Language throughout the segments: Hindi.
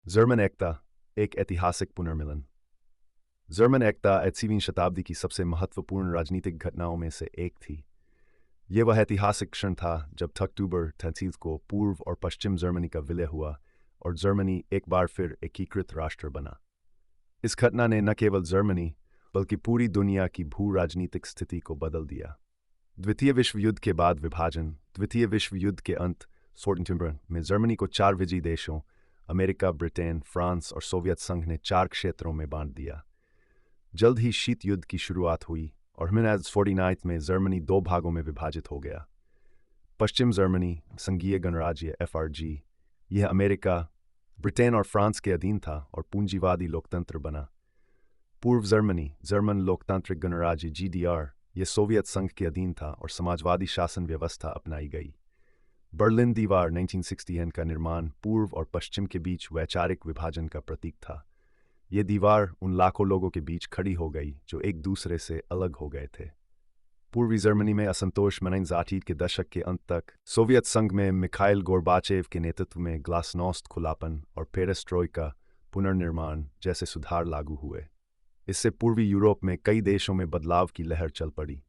जर्मन एकता, एक ऐतिहासिक पुनर्मिलन। जर्मन एकता 18वीं शताब्दी की सबसे महत्वपूर्ण राजनीतिक घटनाओं में से एक थी। यह वह ऐतिहासिक क्षण था जब अक्टूबर 30 को पूर्व और पश्चिम जर्मनी का विलय हुआ और जर्मनी एक बार फिर एकीकृत राष्ट्र बना। इस घटना ने न केवल जर्मनी बल्कि पूरी दुनिया की भू राजनीतिक स्थिति को बदल दिया। द्वितीय विश्व युद्ध के बाद विभाजन। द्वितीय विश्व युद्ध के अंत सोल्टनबर्ग में जर्मनी को 4 विजयी देशों अमेरिका, ब्रिटेन, फ्रांस और सोवियत संघ ने 4 क्षेत्रों में बांट दिया। जल्द ही शीत युद्ध की शुरुआत हुई और 1949 में जर्मनी 2 भागों में विभाजित हो गया। पश्चिम जर्मनी संघीय गणराज्य FRG, यह अमेरिका, ब्रिटेन और फ्रांस के अधीन था और पूंजीवादी लोकतंत्र बना। पूर्व जर्मनी जर्मन लोकतांत्रिक गणराज्य GDR, यह सोवियत संघ के अधीन था और समाजवादी शासन व्यवस्था अपनाई गई। बर्लिन दीवार 1960 का निर्माण पूर्व और पश्चिम के बीच वैचारिक विभाजन का प्रतीक था। ये दीवार उन लाखों लोगों के बीच खड़ी हो गई जो एक दूसरे से अलग हो गए थे। पूर्वी जर्मनी में असंतोष 1980 के दशक के अंत तक सोवियत संघ में मिखाइल गोर्बाचेव के नेतृत्व में ग्लासनोस्ट खुलापन और पेरेस्ट्रोइका पुनर्निर्माण जैसे सुधार लागू हुए। इससे पूर्वी यूरोप में कई देशों में बदलाव की लहर चल पड़ी।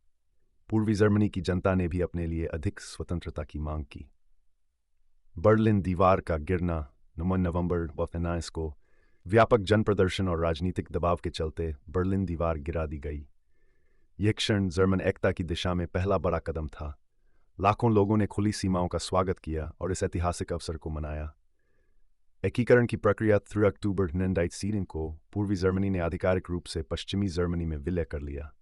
पूर्वी जर्मनी की जनता ने भी अपने लिए अधिक स्वतंत्रता की मांग की। बर्लिन दीवार का गिरना नवंबर 19 को व्यापक जनप्रदर्शन और राजनीतिक दबाव के चलते बर्लिन दीवार गिरा दी गई। यह क्षण जर्मन एकता की दिशा में पहला बड़ा कदम था। लाखों लोगों ने खुली सीमाओं का स्वागत किया और इस ऐतिहासिक अवसर को मनाया। एकीकरण की प्रक्रिया 3 अक्टूबर 1990 को पूर्वी जर्मनी ने आधिकारिक रूप से पश्चिमी जर्मनी में विलय कर लिया।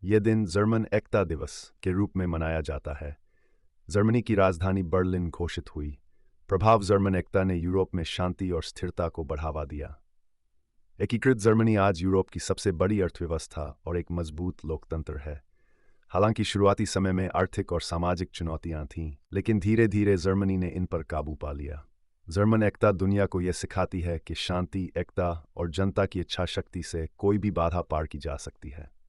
यह दिन जर्मन एकता दिवस के रूप में मनाया जाता है। जर्मनी की राजधानी बर्लिन घोषित हुई। प्रभाव जर्मन एकता ने यूरोप में शांति और स्थिरता को बढ़ावा दिया। एकीकृत जर्मनी आज यूरोप की सबसे बड़ी अर्थव्यवस्था और एक मजबूत लोकतंत्र है। हालांकि शुरुआती समय में आर्थिक और सामाजिक चुनौतियां थीं, लेकिन धीरे धीरे जर्मनी ने इन पर काबू पा लिया। जर्मन एकता दुनिया को यह सिखाती है कि शांति, एकता और जनता की इच्छा शक्ति से कोई भी बाधा पार की जा सकती है।